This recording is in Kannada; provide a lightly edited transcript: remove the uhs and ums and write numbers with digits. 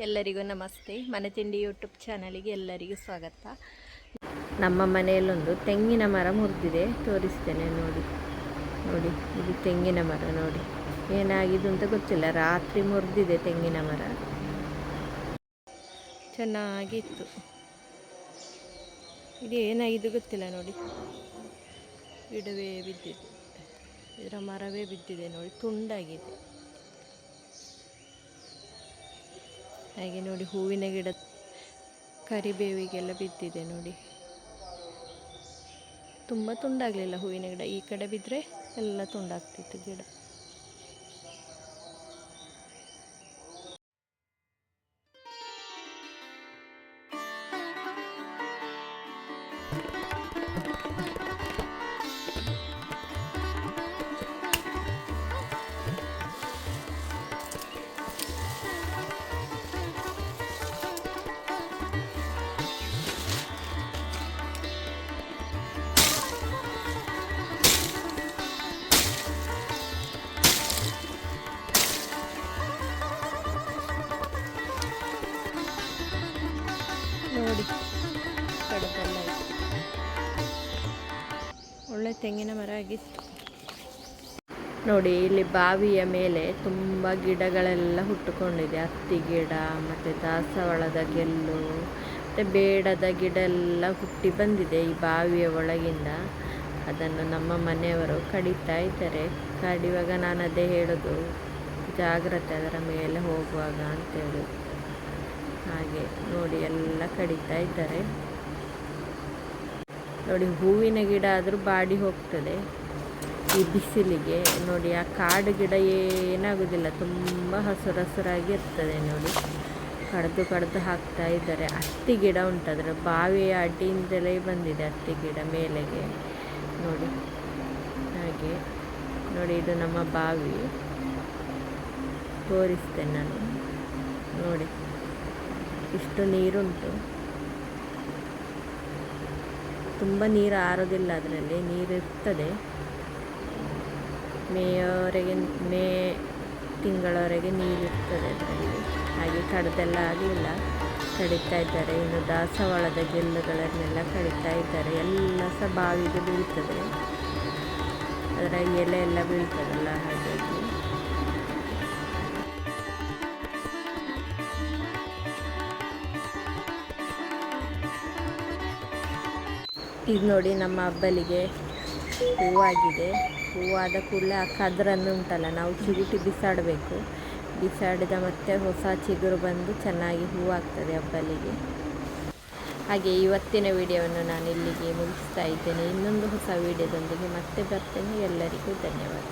ಎಲ್ಲರಿಗೂ ನಮಸ್ತೆ. ಮನೆ ತಿಂಡಿ ಯೂಟ್ಯೂಬ್ ಚಾನಲಿಗೆ ಎಲ್ಲರಿಗೂ ಸ್ವಾಗತ. ನಮ್ಮ ಮನೆಯಲ್ಲೊಂದು ತೆಂಗಿನ ಮರ ಮುರಿದಿದೆ, ತೋರಿಸ್ತೇನೆ ನೋಡಿ. ನೋಡಿ, ಇದು ತೆಂಗಿನ ಮರ ನೋಡಿ. ಏನಾಗಿದೆ ಅಂತ ಗೊತ್ತಿಲ್ಲ, ರಾತ್ರಿ ಮುರಿದಿದೆ ತೆಂಗಿನ ಮರ. ಚೆನ್ನಾಗಿತ್ತು. ಇದು ಏನಾಗಿದೆ ಗೊತ್ತಿಲ್ಲ ನೋಡಿ. ಗಿಡವೇ ಬಿದ್ದಿದೆ, ಇದರ ಮರವೇ ಬಿದ್ದಿದೆ ನೋಡಿ, ತುಂಡಾಗಿದೆ. ಹಾಗೆ ನೋಡಿ, ಹೂವಿನ ಗಿಡ ಕರಿಬೇವಿಗೆಲ್ಲ ಬಿದ್ದಿದೆ ನೋಡಿ. ತುಂಬ ತುಂಡಾಗಲಿಲ್ಲ ಹೂವಿನ ಗಿಡ. ಈ ಕಡೆ ಬಿದ್ದರೆ ಎಲ್ಲ ತುಂಡಾಗ್ತಿತ್ತು ಗಿಡ. ನೋಡಿ, ಕಡದೆಲ್ಲ ಒಳ್ಳೆ ತೆಂಗಿನ ಮರ ಆಗಿತ್ತು ನೋಡಿ. ಇಲ್ಲಿ ಬಾವಿಯ ಮೇಲೆ ತುಂಬ ಗಿಡಗಳೆಲ್ಲ ಹುಟ್ಟುಕೊಂಡಿದೆ. ಹತ್ತಿ ಗಿಡ ಮತ್ತು ದಾಸವಾಳದ ಗೆಲ್ಲು ಮತ್ತು ಬೇಡದ ಗಿಡ ಎಲ್ಲ ಹುಟ್ಟಿ ಬಂದಿದೆ ಈ ಬಾವಿಯ ಒಳಗಿಂದ. ಅದನ್ನು ನಮ್ಮ ಮನೆಯವರು ಕಡಿತಾ ಇದ್ದಾರೆ. ಕಡಿಯುವಾಗ ನಾನು ಅದೇ ಹೇಳೋದು, ಜಾಗ್ರತೆ ಅದರ ಮೇಲೆ ಹೋಗುವಾಗ ಅಂತೇಳಿ. ಹಾಗೆ ನೋಡಿ, ಎಲ್ಲ ಕಡಿತಾ ಇದ್ದಾರೆ ನೋಡಿ. ಹೂವಿನ ಗಿಡ ಆದರೂ ಬಾಡಿ ಹೋಗ್ತದೆ ಈ ಬಿಸಿಲಿಗೆ ನೋಡಿ. ಆ ಕಾಡು ಗಿಡ ಏನಾಗೋದಿಲ್ಲ, ತುಂಬ ಹಸುರಾಗಿ ಇರ್ತದೆ ನೋಡಿ. ಕಡ್ದು ಹಾಕ್ತಾ ಇದ್ದಾರೆ. ಹತ್ತಿ ಗಿಡ ಉಂಟು, ಅದರ ಬಾವಿಯ ಅಡ್ಡಿಯಿಂದಲೇ ಬಂದಿದೆ ಹತ್ತಿ ಗಿಡ ಮೇಲೆಗೆ ನೋಡಿ. ಹಾಗೆ ನೋಡಿ, ಇದು ನಮ್ಮ ಬಾವಿ, ತೋರಿಸ್ತೇನೆ ನಾನು ನೋಡಿ. ಇಷ್ಟು ನೀರುಂಟು, ತುಂಬ ನೀರು ಆರೋದಿಲ್ಲ, ಅದರಲ್ಲಿ ನೀರು ಇರ್ತದೆ. ಮೇ ತಿಂಗಳವರೆಗೆ ನೀರಿರ್ತದೆ ಅದರಲ್ಲಿ. ಹಾಗೆ ಕಡ್ದೆಲ್ಲ ಆಗಲಿಲ್ಲ, ಕಡಿತಾ ಇದ್ದಾರೆ. ಇನ್ನು ದಾಸವಾಳದ ಗೆಲ್ಲುಗಳನ್ನೆಲ್ಲ ಕಡಿತಾ ಇದ್ದಾರೆ. ಎಲ್ಲ ಸಹ ಬಾವಿಗೆ ಬೀಳ್ತದೆ, ಅದರ ಎಲೆ ಎಲ್ಲ ಬೀಳ್ತದಲ್ಲ, ಹಾಗಾಗಿ ಇದು ನೋಡಿ. ನಮ್ಮ ಹಬ್ಬಲಿಗೆ ಹೂವಾಗಿದೆ. ಹೂವಾದ ಕೂಡಲೇ ಆ ಕದ್ರನ್ನು ಉಂಟಲ್ಲ, ನಾವು ಚಿಗುಟಿ ಬಿಸಾಡಬೇಕು. ಬಿಸಾಡಿದ ಮತ್ತೆ ಹೊಸ ಚಿಗುರು ಬಂದು ಚೆನ್ನಾಗಿ ಹೂವಾಗ್ತದೆ ಹಬ್ಬಲಿಗೆ. ಹಾಗೆ ಇವತ್ತಿನ ವಿಡಿಯೋವನ್ನು ನಾನು ಇಲ್ಲಿಗೆ ಮುಗಿಸ್ತಾ ಇದ್ದೇನೆ. ಇನ್ನೊಂದು ಹೊಸ ವಿಡಿಯೋದೊಂದಿಗೆ ಮತ್ತೆ ಬರ್ತೇನೆ. ಎಲ್ಲರಿಗೂ ಧನ್ಯವಾದ.